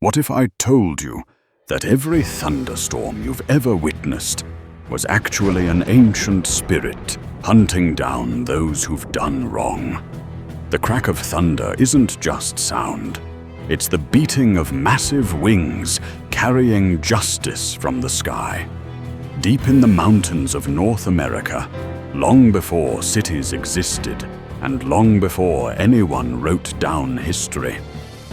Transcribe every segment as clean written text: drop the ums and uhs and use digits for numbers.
What if I told you that every thunderstorm you've ever witnessed was actually an ancient spirit hunting down those who've done wrong? The crack of thunder isn't just sound. It's the beating of massive wings carrying justice from the sky. Deep in the mountains of North America, long before cities existed and long before anyone wrote down history,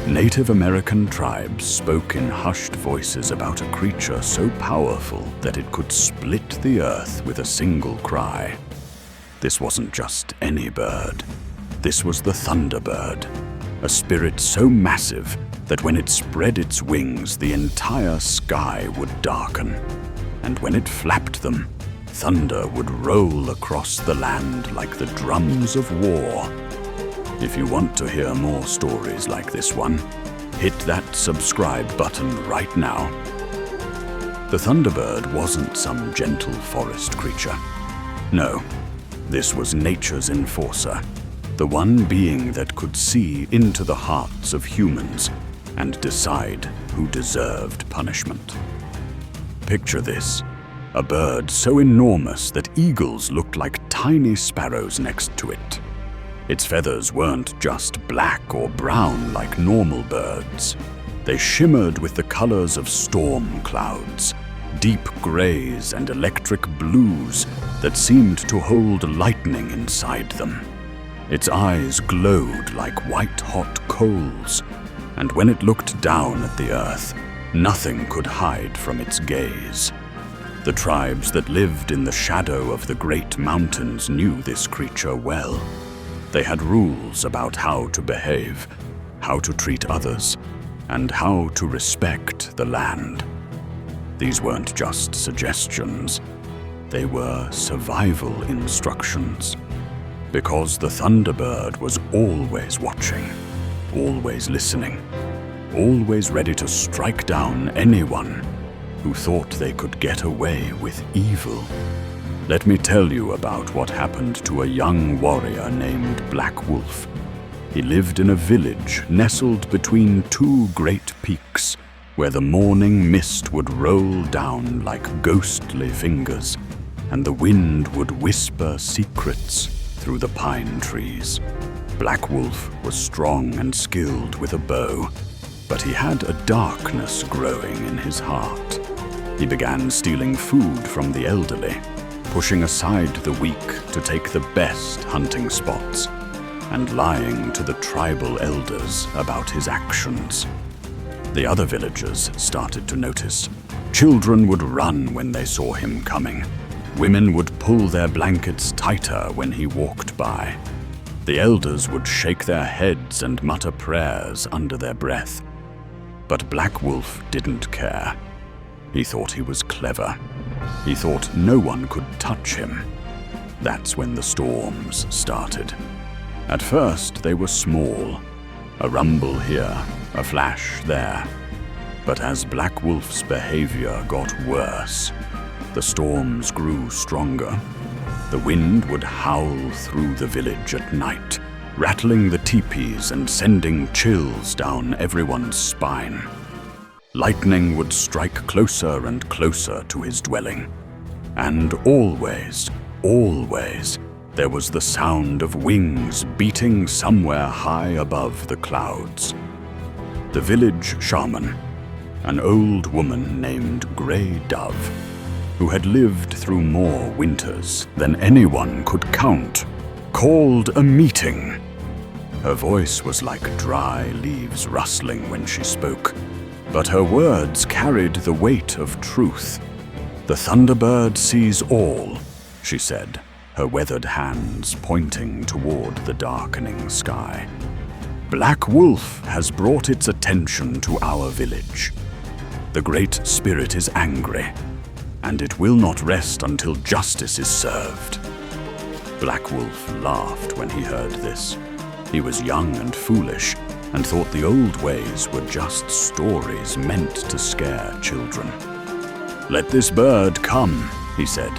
Native American tribes spoke in hushed voices about a creature so powerful that it could split the earth with a single cry. This wasn't just any bird. This was the Thunderbird, a spirit so massive that when it spread its wings, the entire sky would darken. And when it flapped them, thunder would roll across the land like the drums of war. If you want to hear more stories like this one, hit that subscribe button right now. The Thunderbird wasn't some gentle forest creature. No, this was nature's enforcer, the one being that could see into the hearts of humans and decide who deserved punishment. Picture this, a bird so enormous that eagles looked like tiny sparrows next to it. Its feathers weren't just black or brown like normal birds. They shimmered with the colors of storm clouds, deep grays and electric blues that seemed to hold lightning inside them. Its eyes glowed like white-hot coals, and when it looked down at the earth, nothing could hide from its gaze. The tribes that lived in the shadow of the great mountains knew this creature well. They had rules about how to behave, how to treat others, and how to respect the land. These weren't just suggestions, they were survival instructions. Because the Thunderbird was always watching, always listening, always ready to strike down anyone who thought they could get away with evil. Let me tell you about what happened to a young warrior named Black Wolf. He lived in a village nestled between two great peaks, where the morning mist would roll down like ghostly fingers, and the wind would whisper secrets through the pine trees. Black Wolf was strong and skilled with a bow, but he had a darkness growing in his heart. He began stealing food from the elderly, pushing aside the weak to take the best hunting spots, and lying to the tribal elders about his actions. The other villagers started to notice. Children would run when they saw him coming. Women would pull their blankets tighter when he walked by. The elders would shake their heads and mutter prayers under their breath. But Black Wolf didn't care. He thought he was clever. He thought no one could touch him. That's when the storms started. At first, they were small. A rumble here, a flash there. But as Black Wolf's behavior got worse, the storms grew stronger. The wind would howl through the village at night, rattling the teepees and sending chills down everyone's spine. Lightning would strike closer and closer to his dwelling. And always, always, there was the sound of wings beating somewhere high above the clouds. The village shaman, an old woman named Grey Dove, who had lived through more winters than anyone could count, called a meeting. Her voice was like dry leaves rustling when she spoke, but her words carried the weight of truth. "The Thunderbird sees all," she said, her weathered hands pointing toward the darkening sky. "Black Wolf has brought its attention to our village. The Great Spirit is angry, and it will not rest until justice is served." Black Wolf laughed when he heard this. He was young and foolish, and thought the old ways were just stories meant to scare children. "Let this bird come," he said,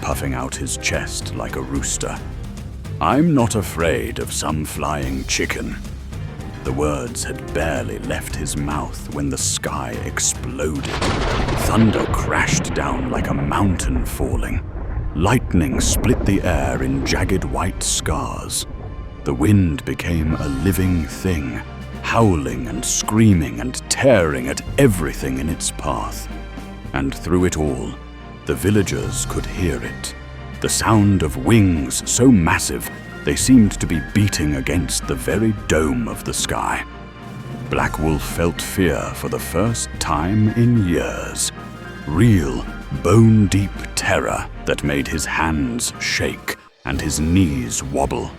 puffing out his chest like a rooster. "I'm not afraid of some flying chicken." The words had barely left his mouth when the sky exploded. Thunder crashed down like a mountain falling. Lightning split the air in jagged white scars. The wind became a living thing, howling and screaming and tearing at everything in its path. And through it all, the villagers could hear it. The sound of wings so massive they seemed to be beating against the very dome of the sky. Black Wolf felt fear for the first time in years. Real, bone-deep terror that made his hands shake and his knees wobble.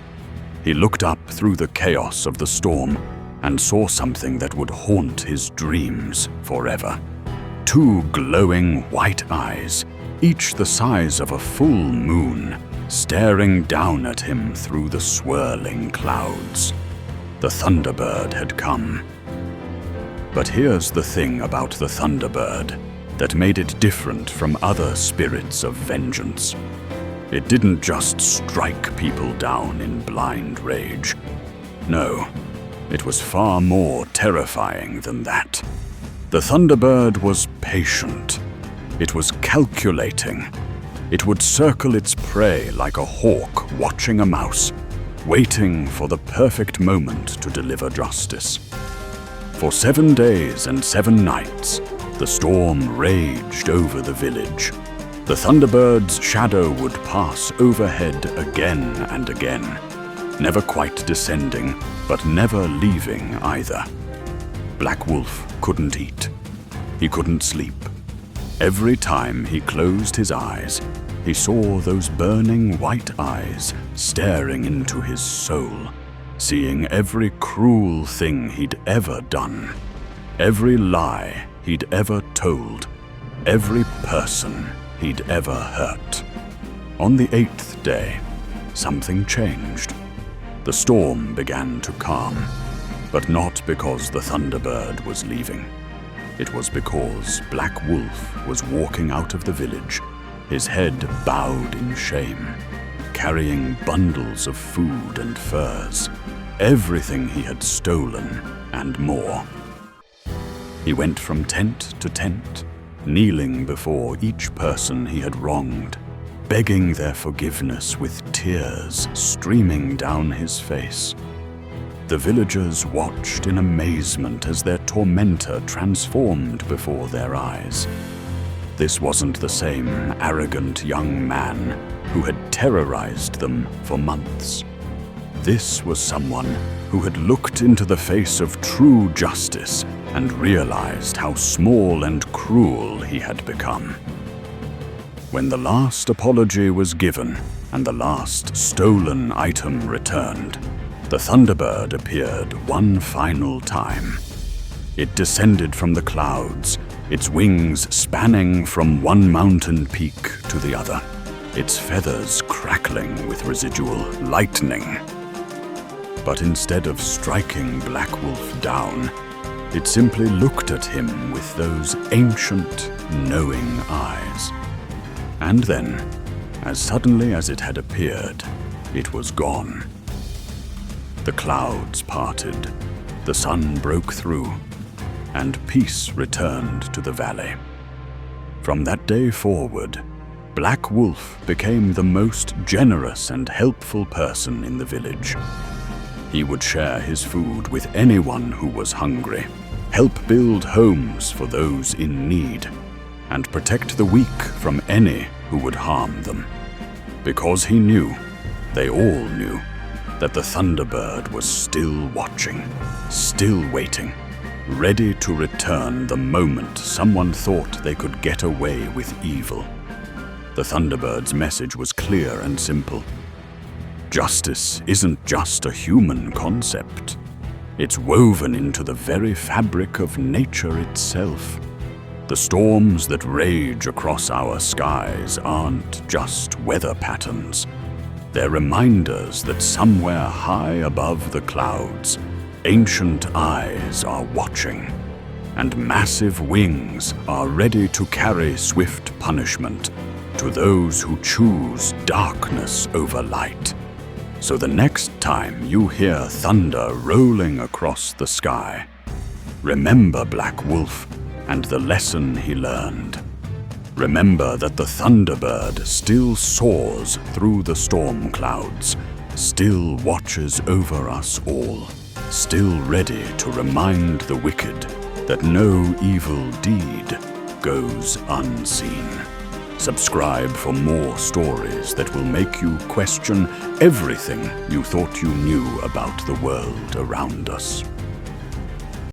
He looked up through the chaos of the storm and saw something that would haunt his dreams forever. 2 glowing white eyes, each the size of a full moon, staring down at him through the swirling clouds. The Thunderbird had come. But here's the thing about the Thunderbird that made it different from other spirits of vengeance. It didn't just strike people down in blind rage. No, it was far more terrifying than that. The Thunderbird was patient. It was calculating. It would circle its prey like a hawk watching a mouse, waiting for the perfect moment to deliver justice. For 7 days and 7 nights, the storm raged over the village. The Thunderbird's shadow would pass overhead again and again, never quite descending, but never leaving either. Black Wolf couldn't eat. He couldn't sleep. Every time he closed his eyes, he saw those burning white eyes staring into his soul, seeing every cruel thing he'd ever done, every lie he'd ever told, every person he'd ever hurt. On the 8th day, something changed. The storm began to calm, but not because the Thunderbird was leaving. It was because Black Wolf was walking out of the village, his head bowed in shame, carrying bundles of food and furs, everything he had stolen and more. He went from tent to tent, kneeling before each person he had wronged, begging their forgiveness with tears streaming down his face. The villagers watched in amazement as their tormentor transformed before their eyes. This wasn't the same arrogant young man who had terrorized them for months. This was someone who had looked into the face of true justice and realized how small and cruel he had become. When the last apology was given and the last stolen item returned, the Thunderbird appeared one final time. It descended from the clouds, its wings spanning from one mountain peak to the other, its feathers crackling with residual lightning. But instead of striking Black Wolf down, it simply looked at him with those ancient, knowing eyes. And then, as suddenly as it had appeared, it was gone. The clouds parted, the sun broke through, and peace returned to the valley. From that day forward, Black Wolf became the most generous and helpful person in the village. He would share his food with anyone who was hungry, help build homes for those in need, and protect the weak from any who would harm them. Because he knew, they all knew, that the Thunderbird was still watching, still waiting, ready to return the moment someone thought they could get away with evil. The Thunderbird's message was clear and simple. Justice isn't just a human concept. It's woven into the very fabric of nature itself. The storms that rage across our skies aren't just weather patterns. They're reminders that somewhere high above the clouds, ancient eyes are watching, and massive wings are ready to carry swift punishment to those who choose darkness over light. So the next time you hear thunder rolling across the sky, remember Black Wolf and the lesson he learned. Remember that the Thunderbird still soars through the storm clouds, still watches over us all, still ready to remind the wicked that no evil deed goes unseen. Subscribe for more stories that will make you question everything you thought you knew about the world around us.